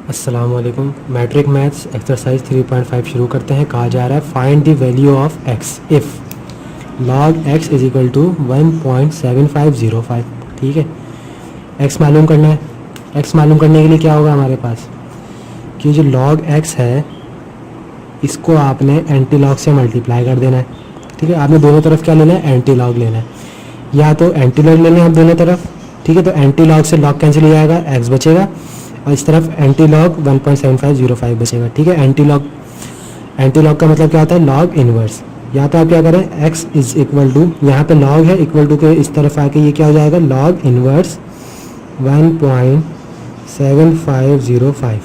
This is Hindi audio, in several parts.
अस्सलाम वालेकुम। मैट्रिक मैथ्स एक्सरसाइज 3.5 शुरू करते हैं। कहा जा रहा है find the value of x if log x is equal to 1.7505। ठीक है, एक्स मालूम करना है। एक्स मालूम करने के लिए क्या होगा हमारे पास कि जो लॉग एक्स है इसको आपने एंटी लॉग से मल्टीप्लाई कर देना है। ठीक है, आपने दोनों तरफ क्या लेना है, एंटी लॉग लेना है, या तो एंटी लॉग लेना है आप दोनों तरफ। ठीक है, तो एंटी लॉग से लॉग कैंसिल हो जाएगा, एक्स बचेगा, और इस तरफ एंटी लॉग 1.7505 बचेगा। ठीक है, एंटी लॉग का मतलब क्या होता है, लॉग इनवर्स। या तो आप क्या करें, x इज इक्वल टू, यहाँ पे लॉग है, इक्वल टू के इस तरफ आके ये क्या हो जाएगा, लॉग इनवर्स 1.7505।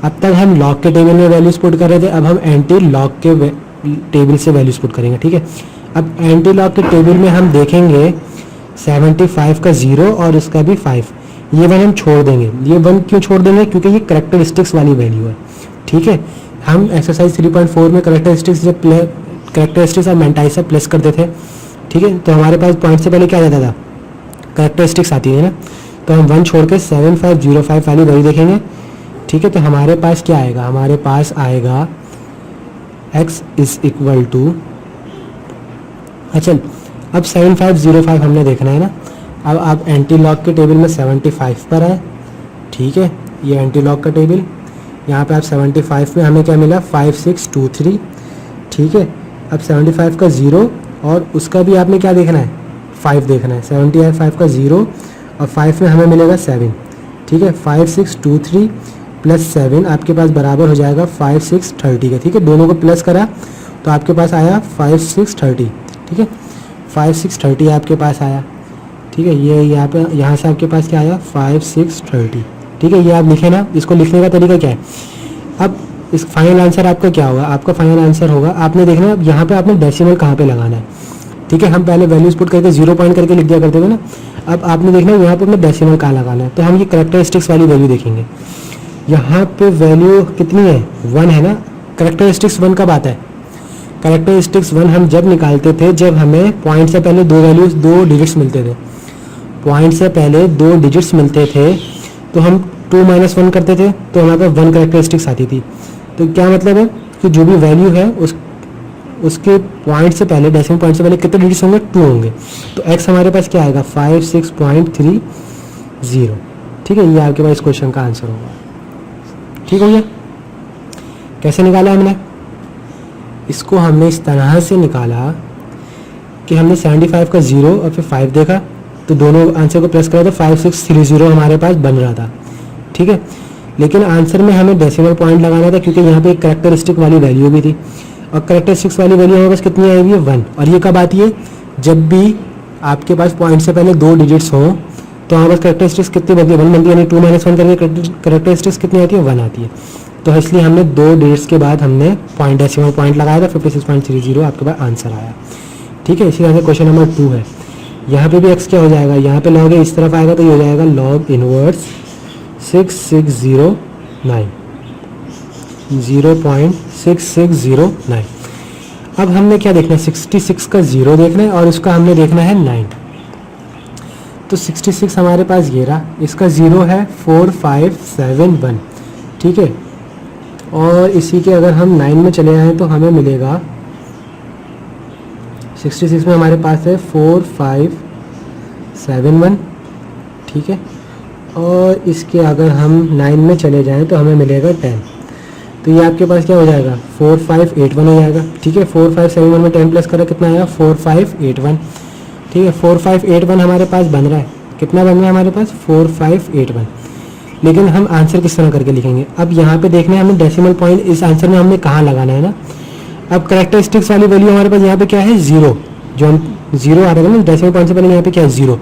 अब तक हम लॉग के टेबल में वैल्यूज पुट कर रहे थे, अब हम एंटी लॉग के टेबल से वैल्यूज पुट करेंगे। ठीक है, अब एंटी लॉग के टेबल में हम देखेंगे 75 का 0 और इसका भी 5, ये वन हम छोड़ देंगे। ये वन क्यों छोड़ देंगे, क्योंकि ये करेक्टरिस्टिक्स वाली वैल्यू है। ठीक है, हम एक्सरसाइज 3.4 में करेक्टरिस्टिक्स और मेंटाइसा प्लस करते थे। ठीक है, तो हमारे पास पॉइंट से पहले क्या आ जाता था, करेक्टरिस्टिक्स आती है ना, तो हम वन छोड़ के 7505 वाली वैल्यू देखेंगे। ठीक है, तो हमारे पास क्या आएगा, हमारे पास आएगा x इज इक्वल टू, अच्छा अब 7505 हमने देखना है ना। अब आप एंटी लॉग के टेबल में 75 पर है। ठीक है, ये एंटी लॉग का टेबल, यहाँ पे आप 75 में हमें क्या मिला, 5623। ठीक है, अब 75 का 0 और उसका भी आपने क्या देखना है, 5 देखना है। 75 का 0 और 5 में हमें मिलेगा 7। ठीक है, 5623 प्लस 7 आपके पास बराबर हो जाएगा 5630 का। ठीक है, दोनों को प्लस करा तो आपके पास आया 5630। ठीक है, 5630 आपके पास आया। ठीक है, ये यहाँ से आपके पास क्या आया, 5630। ठीक है, ये आप लिखे ना, इसको लिखने का तरीका क्या है। अब इस फाइनल आंसर आपका क्या होगा, आपका फाइनल आंसर होगा, आपने देखना है अब यहाँ पे आपने डेसिमल कहाँ पे लगाना है। ठीक है, हम पहले वैल्यूज पुट करके 0 पॉइंट करके लिख दिया करते थे ना, अब आपने देखना है यहाँ पे अपने डेसिमल कहाँ लगाना है। तो हम ये करेक्टरिस्टिक्स वाली वैल्यू देखेंगे। यहाँ पे वैल्यू कितनी है, 1 है ना। करेक्टरिस्टिक्स 1 कब आता है, करेक्टरिस्टिक्स 1 हम जब निकालते थे जब हमें पॉइंट से पहले दो डिजिट्स मिलते थे। पॉइंट से पहले 2 डिजिट्स मिलते थे तो हम 2 - 1 करते थे, तो हमारे पास 1 करेक्टरिस्टिक्स आती थी। तो क्या मतलब है कि जो भी वैल्यू है उसके पॉइंट से पहले, डेसिमल पॉइंट से पहले कितने डिजिट्स होंगे, 2 होंगे। तो x हमारे पास क्या आएगा, 56.30। ठीक है, ये आपके पास क्वेश्चन का आंसर होगा। ठीक हो गया, कैसे निकाला हमने इसको, हमने इस तरह से निकाला कि हमने 75 का 0 और फिर 5 देखा, तो दोनों आंसर को प्लस करा तो 5630 हमारे पास बन रहा था। ठीक है, लेकिन आंसर में हमें डेसिमल पॉइंट लगाना था क्योंकि यहाँ पे एक करेक्टरिस्टिक वाली वैल्यू भी थी, और करेक्टरिस्टिक्स वाली वैल्यू हमारे पास कितनी आएगी, 1। और ये कब आती है, जब भी आपके पास पॉइंट से पहले 2 डिजिट्स हों तो हमारे पास करेक्टरिस्टिक्स कितनी बनती है, 1 बनती है, यानी 2 - 1 करके करेक्टरिस्टिक्स कितनी आती है, 1 आती है। तो इसलिए हमने 2 डिजिट्स के बाद हमने पॉइंट डेसिमल पॉइंट लगाया था, 56.30 आपके पास आंसर आया। ठीक है, इसी तरह से क्वेश्चन नंबर 2 है। यहाँ पे भी x क्या हो जाएगा, यहाँ पे लॉग है, इस तरफ आएगा तो ये हो जाएगा लॉग इनवर्स 6609, 0.6609। अब हमने क्या देखना है, 66 का 0 देखना है और इसका हमने देखना है 9। तो 66 हमारे पास ये रहा, इसका 0 है 4571। ठीक है, और इसी के अगर हम 9 में चले आएँ तो हमें मिलेगा, 66 में हमारे पास है 4571। ठीक है, और इसके अगर हम 9 में चले जाएं तो हमें मिलेगा 10। तो ये आपके पास क्या हो जाएगा, 4581 हो जाएगा। ठीक है, 4571 में 10 प्लस करा कितना आएगा, 4581। ठीक है, 4581 हमारे पास बन रहा है, कितना बन रहा है हमारे पास, 4581। लेकिन हम आंसर किस तरह करके लिखेंगे, अब यहाँ पे देखना है हमें डेसिमल पॉइंट इस आंसर में हमने कहाँ लगाना है ना। अब करेक्टरिस्टिक्स वाली वैल्यू हमारे पास यहाँ पे क्या है, 0, जो हम 0 आ रहा है ना डेसिमल पॉइंट से पहले, यहाँ पे क्या है, 0।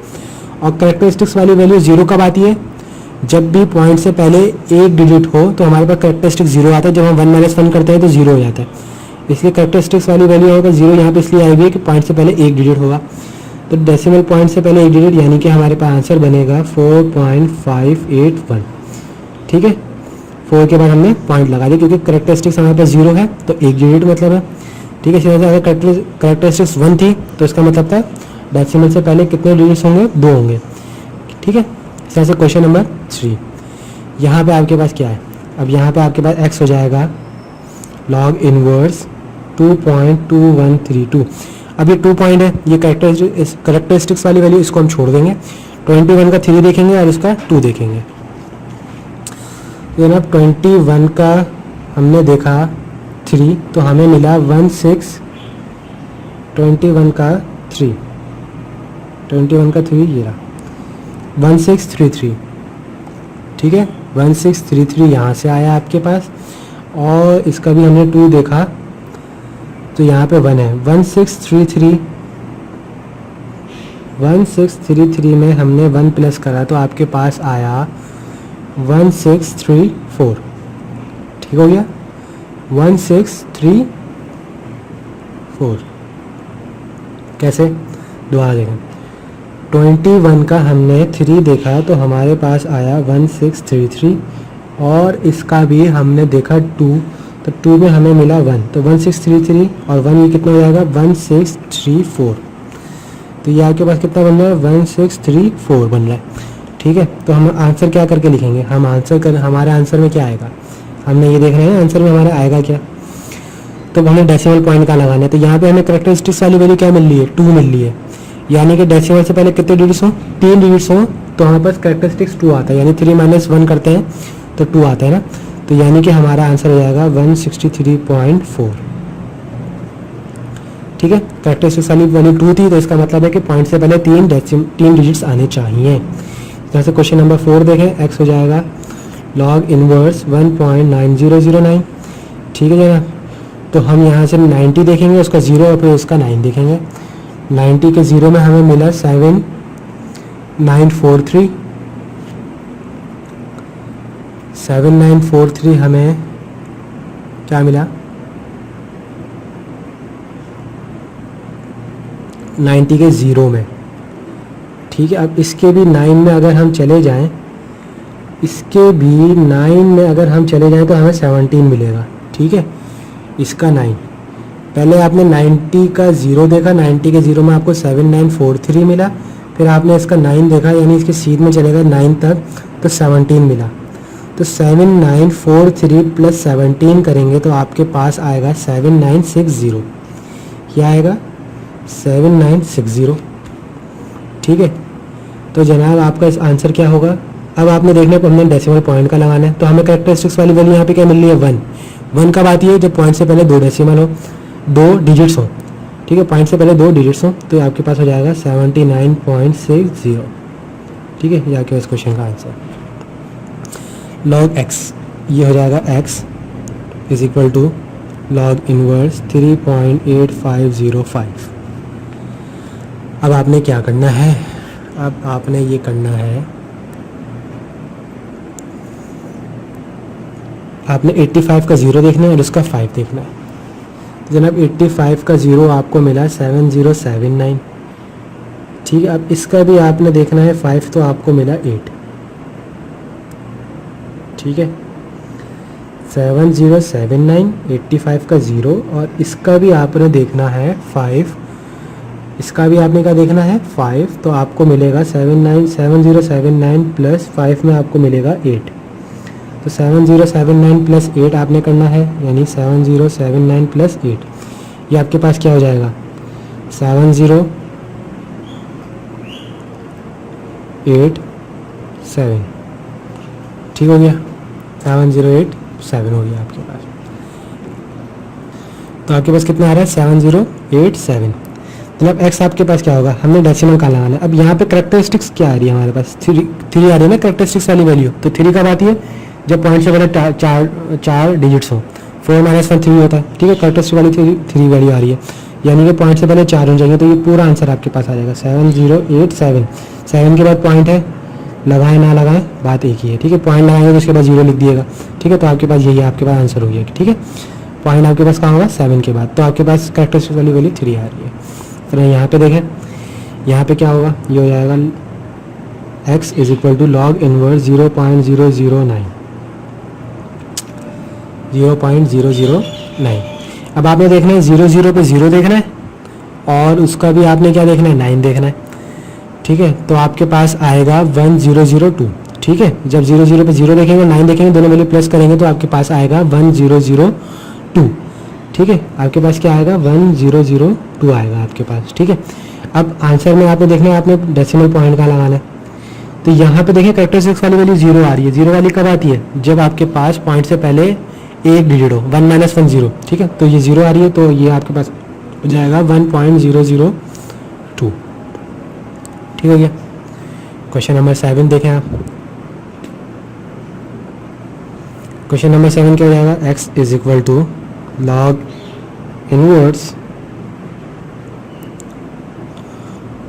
और करेक्टरिस्टिक्स वाली वैल्यू 0 कब आती है, जब भी पॉइंट से पहले एक डिजिट हो तो हमारे पास करेक्टरिस्टिक्स 0 आता है। जब हम 1 - 1 करते हैं तो 0 हो जाता है, इसलिए करेक्टरिस्टिक्स वाली वैल्यू यहाँ पर 0 यहाँ पे इसलिए आएगी कि पॉइंट से पहले एक डिजिट होगा। तो डेसिमल पॉइंट से पहले एक डिजिट, यानी कि हमारे पास आंसर बनेगा 4.581। ठीक है, 4 के बाद हमने पॉइंट लगा दिया क्योंकि करेक्टरिस्टिक्स हमारे पास 0 है तो एक डिजिट मतलब है। ठीक है, इसी तरह से अगर करेक्टरिस्टिक्स 1 थी तो इसका मतलब था डेसिमल से पहले कितने डिजिट्स होंगे, 2 होंगे। ठीक है, इस तरह से क्वेश्चन नंबर 3। यहाँ पे आपके पास क्या है, अब यहाँ पे आपके पास x हो जाएगा log इनवर्स 2.2132। अब ये 2 पॉइंट है, ये करेक्टरिस्टिक्स वाली वैल्यू इसको हम छोड़ देंगे। 21 का 3 देखेंगे और इसका 2 देखेंगे। जनाब 21 का हमने देखा 3 तो हमें मिला 16, 21 का 3, 21 का 3 ये रहा 1633, ठीक है 1633 यहाँ से आया आपके पास। और इसका भी हमने 2 देखा तो यहाँ पे 1 है। 1633 में हमने 1 प्लस करा तो आपके पास आया 1634, ठीक हो गया 1634। कैसे दोबारा देखें, 21 का हमने 3 देखा तो हमारे पास आया 1633 और इसका भी हमने देखा 2 तो 2 में हमें मिला 1 तो 1633 और 1 ये कितना हो जाएगा 1634। तो ये आपके पास कितना बन रहा है 1634 बन रहा है, ठीक है। तो हम आंसर क्या करके लिखेंगे, हम हमारे आंसर में क्या आएगा, हमने ये देख रहे हैं आंसर में हमारा आएगा क्या। तो हमें डेसिमल पॉइंट का लगाना है। तो यहाँ पे हमें करेक्टरिस्टिक्स वाली वैल्यू क्या मिल रही है 2 मिल रही है, यानी कि डेसिमल से पहले कितने डिजिट्स हों 3 डिजिट्स हों तो हमारे पास करेक्टरिस्टिक्स 2 आता है, यानी 3 - 1 करते हैं तो 2 आता है ना। तो यानी कि हमारा आंसर हो जाएगा 163.4, ठीक है। करेक्टरिस्टिक्स वाली वैल्यू 2 थी तो इसका मतलब है कि पॉइंट से पहले 3 डिजिट्स आने चाहिए। जैसे क्वेश्चन नंबर 4 देखें, x हो जाएगा log इनवर्स 1.9009, ठीक है जनाब। तो हम यहाँ से 90 देखेंगे, उसका 0 और फिर उसका 9 देखेंगे। 90 के 0 में हमें मिला 7943, 7943 हमें क्या मिला 90 के 0 में, ठीक है। अब इसके भी 9 में अगर हम चले जाएं, इसके भी 9 में अगर हम चले जाएं तो हमें 17 मिलेगा, ठीक है। इसका 9 पहले आपने 90 का 0 देखा, 90 के 0 में आपको 7943 मिला, फिर आपने इसका 9 देखा यानी इसके सीध में चलेगा 9 तक तो 17 मिला। तो 7943 प्लस 17 करेंगे तो आपके पास आएगा 7960, क्या आएगा 7960, ठीक है। तो जनाब आपका इस आंसर क्या होगा। अब आपने देखने को हमने डेसिमल पॉइंट का लगाना है तो हमें करेक्टरिस्टिक्स वाली वैल्यू यहाँ पे क्या मिल रही है 1। 1 का बात ये है जब पॉइंट से पहले 2 डेसिमल हो, 2 डिजिट्स हो, ठीक है। पॉइंट से पहले 2 डिजिट्स हो तो आपके पास हो जाएगा 79.60, ठीक है। ये आपके इस क्वेश्चन का आंसर। log x ये हो जाएगा x is equal to log inverse 3.8505। अब आपने क्या करना है, अब आपने ये करना है, आपने 85 का 0 देखना है और उसका 5 देखना है। जनाब 85 का 0 आपको मिला 7079, ठीक है। अब इसका भी आपने देखना है 5 तो आपको मिला 8, ठीक है। 7079, 85 का 0 और इसका भी आपने देखना है 5, इसका भी आपने क्या देखना है 5 तो आपको मिलेगा 7079 प्लस 5 में आपको मिलेगा 8। तो 7079 प्लस 8 आपने करना है, यानी 7079 प्लस 8 ये आपके पास क्या हो जाएगा 7087, ठीक हो गया 7087 हो गया आपके पास। तो आपके पास कितना आ रहा है 7087। मतलब x आपके पास क्या होगा, हमने डेसिमल का लगाना है। अब यहाँ पे करेक्टरिस्टिक्स क्या आ रही है हमारे पास 3 आ रही है ना करेक्टरिस्टिक्स वाली वैल्यू। तो 3 कब आती है जब पॉइंट से पहले 4 डिजिट्स हो, 4 - 1 3 होता है, ठीक है। करेक्टरिस्टिक वाली 3 वैल्यू आ रही है, यानी कि पॉइंट से पहले 4 हो जाएंगे तो ये पूरा आंसर आपके पास आ जाएगा 7087। 7 के बाद पॉइंट है, लगाएं ना लगाएं बात एक ही है, ठीक है। पॉइंट लगाएंगे तो उसके बाद 0 लिख दिएगा, ठीक है। तो आपके पास यही आपके पास आंसर हो गया, ठीक है। पॉइंट आपके पास कहाँ होगा 7 के बाद, तो आपके पास करेक्टरिस्टिक वाली वैल्यू 3 आ रही है। फिर यहाँ पे देखें, यहाँ पे क्या होगा, ये हो जाएगा x is equal to log inverse 0.009। अब आपने देखना है 0 पे 0 देखना है और उसका भी आपने क्या देखना है 9 देखना है, ठीक है। तो आपके पास आएगा 1002, ठीक है। जब 0 0 पे 0 देखेंगे 9 देखेंगे, दोनों वैल्यू प्लस करेंगे तो आपके पास आएगा 1002। ठीक है, आपके पास क्या आएगा 1002 आएगा आपके पास। ठीक है, अब आंसर में आपने देखना है, आपने डेसिमल पॉइंट का लगाना है। तो यहाँ पे देखिए कैरेक्टरिस्टिक्स वाली वैल्यू 0 आ रही है। 0 वाली कब आती है? जब आपके पास पॉइंट से पहले एक डिजिट हो, 1 - 1 0। ठीक है, तो ये 0 आ रही है, तो ये आपके पास हो जाएगा 1.002। ठीक हो गया। क्वेश्चन नंबर 7 देखें आप। क्वेश्चन नंबर 7 क्या हो जाएगा? x is equal to log inverse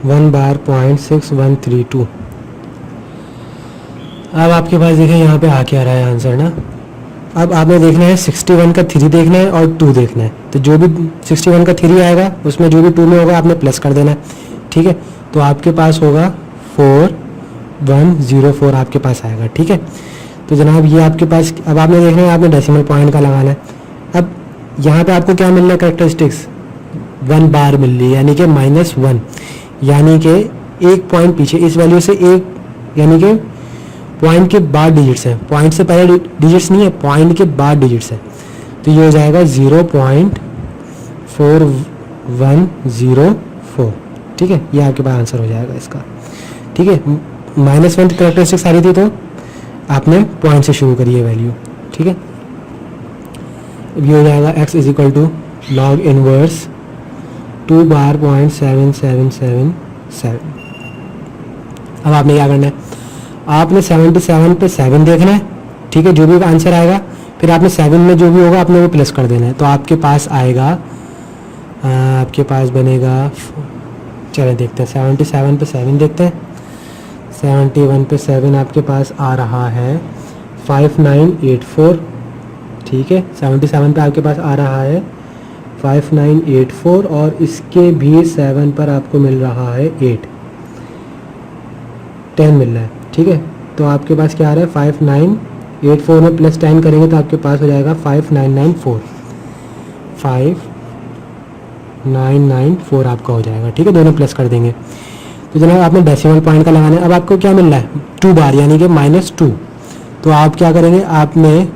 1/.6132। अब आपके पास देखें यहाँ पे आ क्या रहा है आंसर ना। अब आपने देखना है 61 का 3 देखना है और 2 देखना है। तो जो भी 61 का 3 आएगा उसमें जो भी 2 में होगा आपने प्लस कर देना है। ठीक है, तो आपके पास होगा 4104 आपके पास आएगा। ठीक है, तो जनाब ये आपके पास, अब आपने देखना है, आपने डेसिमल पॉइंट का लगाना है। अब यहाँ पे आपको क्या मिल रहा है? कैरेक्टरिस्टिक्स 1 बार मिल रही है, यानी कि -1, यानी कि एक पॉइंट पीछे, इस वैल्यू से एक, यानी कि पॉइंट के बाद डिजिट्स है, पॉइंट से पहले डिजिट्स नहीं है, पॉइंट के बाद डिजिट्स है। तो ये हो जाएगा 0.4104। ठीक है, ये आपके पास आंसर हो जाएगा इसका। ठीक है, -1 कैरेक्टरिस्टिक्स आ रही थी तो आपने पॉइंट से शुरू करिए वैल्यू। ठीक है, अब ये हो जाएगा x is equal to log inverse 2/.7777। अब आपने क्या करना है? आपने 77 पे 7 देखना है। ठीक है, जो भी आंसर आएगा फिर आपने 7 में जो भी होगा आपने वो प्लस कर देना है। तो आपके पास आएगा, आपके पास बनेगा, चलिए देखते हैं 77 पे 7 देखते हैं। 71 पे 7 आपके पास आ रहा है 5984। ठीक है, 77 पे आपके पास आ रहा है 5984 और इसके भी 7 पर आपको मिल रहा है 10 मिल रहा है। ठीक है, तो आपके पास क्या आ रहा है? 5984 में प्लस 10 करेंगे तो आपके पास हो जाएगा 5994। 5994 आपका हो जाएगा। ठीक है, दोनों प्लस कर देंगे। तो जनाब आपने डेसिमल पॉइंट का लगाना है। अब आपको क्या मिल रहा है? 2 बार, यानी कि -2। तो आप क्या करेंगे? आपने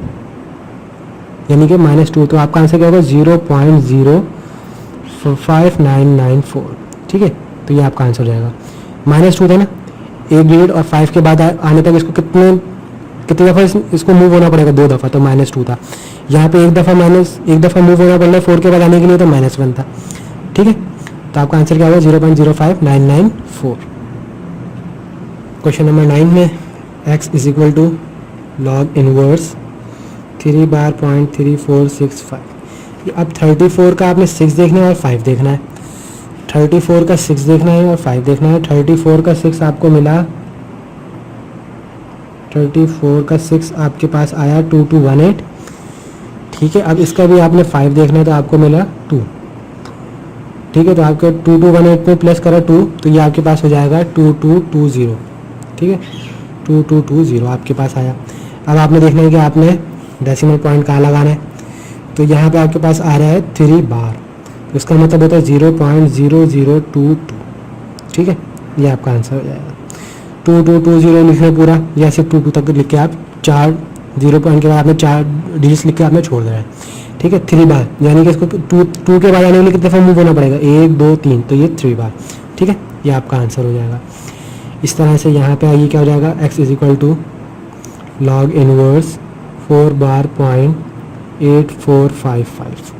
यानी कि -2, तो आपका आंसर क्या होगा? 0.05994। ठीक है, तो ये आपका आंसर हो जाएगा। -2 था ना, एक डिजिट और 5 के बाद आने तक इसको कितनी दफ़ा इसको मूव होना पड़ेगा? 2 दफ़ा, तो -2 था। यहाँ पे एक दफ़ा मूव होना पड़ रहा है 4 के बाद आने के लिए, तो -1 था। ठीक है, तो आपका आंसर क्या होगा? 0.05994। क्वेश्चन नंबर 9 में x is equal to log inverse 3/.3465। अब 34 का आपने 6 देखना है और 5 देखना है। 34 का 6 देखना है और 5 देखना है। 34 का 6 आपको मिला, 34 का 6 आपके पास आया 2218। ठीक है, अब इसका भी आपने 5 देखना है तो आपको मिला 2। ठीक है, तो आपके 2218 में प्लस करा 2, तो ये आपके पास हो जाएगा 2220। ठीक है, 2220 आपके पास आया। अब आपने देखना है कि आपने डेसिमल पॉइंट कहाँ लगाना है। तो यहाँ पे आपके पास आ रहा है 3 बार, तो इसका मतलब होता है 0.0022। ठीक है, ये आपका आंसर हो जाएगा। 2220 लिखना पूरा, या सिर्फ 22 तक लिख के आप 4 0 पॉइंट के बाद आपने 4 डिजिट्स लिख के आपने छोड़ देना है। ठीक है, 3 बार, यानी कि इसको 2 के बाद आने के लिए कितने दफ़ा मूव होना पड़ेगा? 1 2 3, तो ये 3 बार। ठीक है, ये आपका आंसर हो जाएगा। इस तरह से यहाँ पे आइए क्या हो जाएगा? x is equal to log inverse 4/.8455।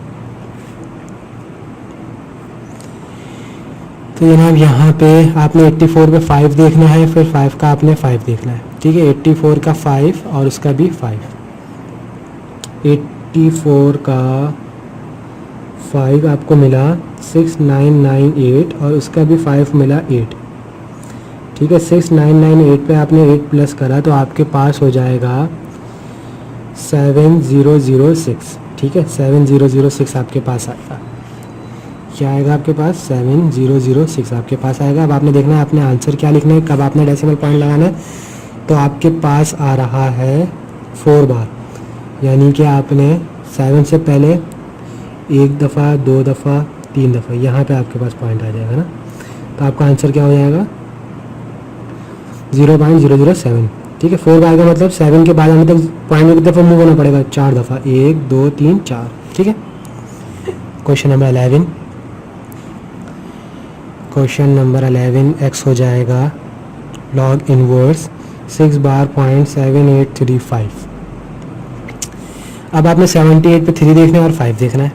तो जनाब यहाँ पे आपने 84 पे 5 देखना है, फिर 5 का आपने 5 देखना है। ठीक है, 84 का 5 और उसका भी 5। 84 का 5 आपको मिला 6998 और उसका भी 5 मिला 8। ठीक है, 6998 पे आपने 8 प्लस करा तो आपके पास हो जाएगा 7006। ठीक है, 7006 आपके पास आएगा। क्या आएगा आपके पास? 7006 आपके पास आएगा। अब आपने देखना है आपने आंसर क्या लिखना है, कब आपने डेसिमल पॉइंट लगाना है। तो आपके पास आ रहा है 4 बार, यानी कि आपने 7 से पहले 1 दफ़ा 2 दफ़ा 3 दफ़ा, यहाँ पे आपके पास पॉइंट आ जाएगा ना। तो आपका आंसर क्या हो जाएगा? 0.007। ठीक है, 4 बार का मतलब 7 के बाद आने तक पॉइंट में कितने दफ़ा मूव होना पड़ेगा, 4 दफ़ा, 1 2 3 4। ठीक है, question number 11, question number 11 x हो जाएगा लॉग इनवर्स 6 बार 0.7835। अब आपने 78 पे 3 देखना है और 5 देखना है।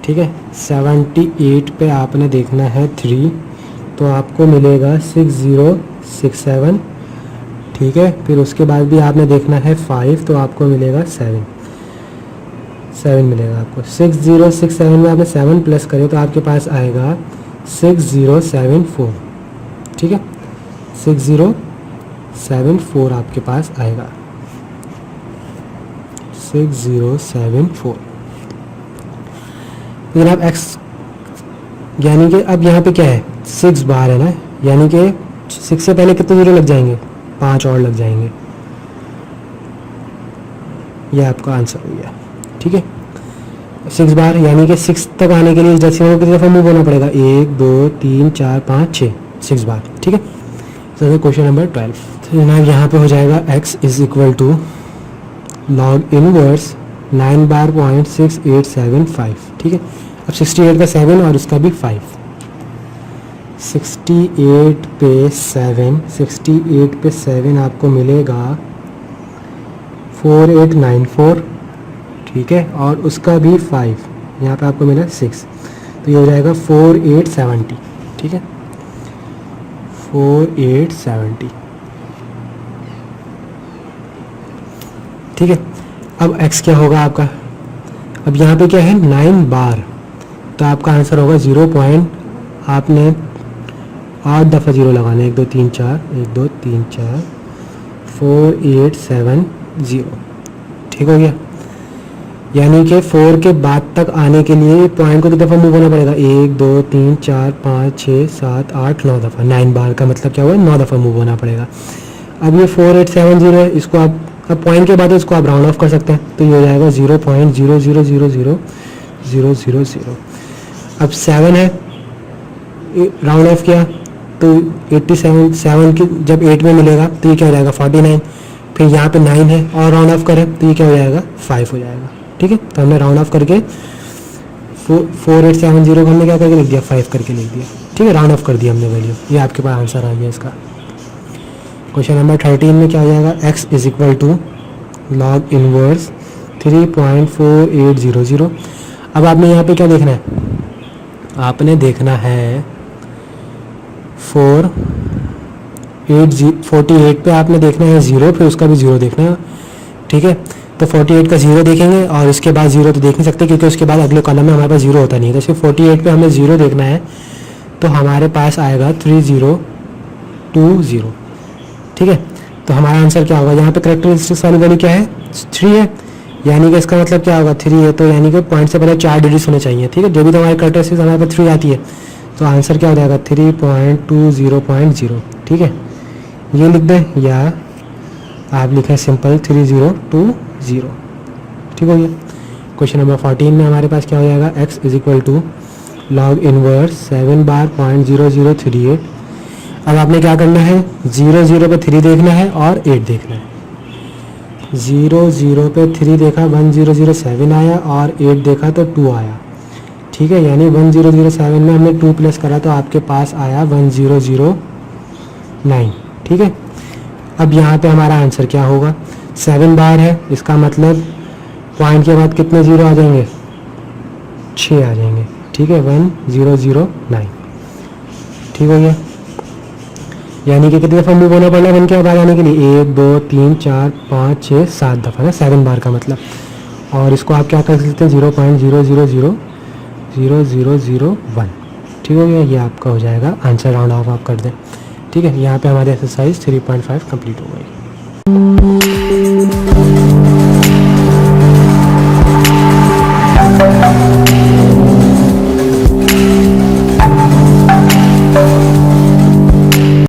ठीक है, 78 पे आपने देखना है 3, तो आपको मिलेगा 6067। ठीक है, फिर उसके बाद भी आपने देखना है 5, तो आपको मिलेगा 7 मिलेगा आपको। 6067 में आपने 7 प्लस करे तो आपके पास आएगा 6074। ठीक है, 6074 आपके पास आएगा, 6074। जनाब x यानी कि अब यहाँ पे क्या है, 6 बार है ना, यानी कि 6 से पहले कितने जीरो लग जाएंगे, 5 और लग जाएंगे। यह आपका आंसर हो गया। ठीक है, 6 बार यानी कि 6 तक आने के लिए इस डेसिमल को कितनी दफ़ा मूव होना पड़ेगा, 1 2 3 4 5 6, 6 बार। ठीक है, तो क्वेश्चन नंबर 12। तो जनाब यहाँ पे हो जाएगा x is equal to log inverse 9 बार 0.6875। ठीक है, अब 68 का 7 और उसका भी 5, 68 पे 7 आपको मिलेगा 4894। ठीक है, और उसका भी 5, यहाँ पे आपको मिला 6, तो ये हो जाएगा 4870। ठीक है, 4870। ठीक है, अब x क्या होगा आपका, अब यहाँ पे क्या है 9 बार, तो आपका आंसर होगा 0 पॉइंट, आपने 8 दफ़ा 0 लगाना है, 1 2 3 4, 1 2 3 4, 4870। ठीक हो गया, यानी कि 4 के बाद तक आने के लिए पॉइंट को कितनी दफ़ा मूव होना पड़ेगा, 1 2 3 4 5 6 7 8 9 दफ़ा। 9 बार का मतलब क्या हुआ, 9 दफ़ा मूव होना पड़ेगा। अब ये 4870 है, इसको आप अब पॉइंट के बाद इसको आप राउंड ऑफ कर सकते हैं, तो ये हो जाएगा 0.0000000। अब 7 है, राउंड ऑफ किया तो 87 की जब 8 में मिलेगा तो ये क्या हो जाएगा 49। फिर यहाँ पे 9 है और राउंड ऑफ करें तो ये क्या हो जाएगा 5 हो जाएगा। ठीक है, तो हमने राउंड ऑफ करके 4870 को हमने क्या करके लिख दिया, 5 करके लिख दिया। ठीक है, राउंड ऑफ कर दिया हमने वैल्यू, ये आपके पास आंसर आ गया इसका। क्वेश्चन नंबर 13 में क्या हो जाएगा, x is equal to log inverse 3.4800। अब आपने यहाँ पे क्या देखना है, आपने देखना है 48 पे आपने देखना है 0, फिर उसका भी 0 देखना है। ठीक है, तो 48 का 0 देखेंगे और इसके बाद 0 तो देख नहीं सकते क्योंकि उसके बाद अगले कॉलम में हमारे पास 0 होता नहीं है, तो सिर्फ 48 पे हमें 0 देखना है, तो हमारे पास आएगा 3020। ठीक है, तो हमारा आंसर क्या होगा, यहाँ पे करेक्टरिस्टिक्स वाली वैल्यू क्या है 3 है, यानी कि इसका मतलब क्या होगा 3 है, तो यानी कि पॉइंट से पहले 4 डिजिट्स होने चाहिए। ठीक है, जो भी तुम्हारी करेक्टरिस्टिक्स हमारे पास 3 आती है, तो आंसर क्या हो जाएगा 3.20.0। ठीक है, ये लिख दें या आप लिखें सिंपल 3020। ठीक हो गया। क्वेश्चन नंबर 14 में हमारे पास क्या हो जाएगा, x is equal to log inverse 7 बार 0.0038। अब आपने क्या करना है, 0 पे 3 देखना है और 8 देखना है। 0 पे 3 देखा 1007 आया और 8 देखा तो 2 आया। ठीक है, यानी 1007 में हमने 2 प्लस करा तो आपके पास आया 1009। ठीक है, अब यहाँ पे हमारा आंसर क्या होगा, 7 बार है, इसका मतलब पॉइंट के बाद कितने 0 आ जाएंगे, 6 आ जाएंगे। ठीक है, 1009। ठीक हो गया, यानी कि कितनी दफ़ा मूव होना पड़ना है 1 के बाद आने के लिए, 1 2 3 4 5 6 7 दफ़ा ना, 7 बार का मतलब। और इसको आप क्या कर सकते हैं 0.000001। ठीक हो गया, ये आपका हो जाएगा आंसर, राउंड ऑफ आप कर दें। ठीक है, यहाँ पे हमारी एक्सरसाइज 3.5 कंप्लीट हो गई।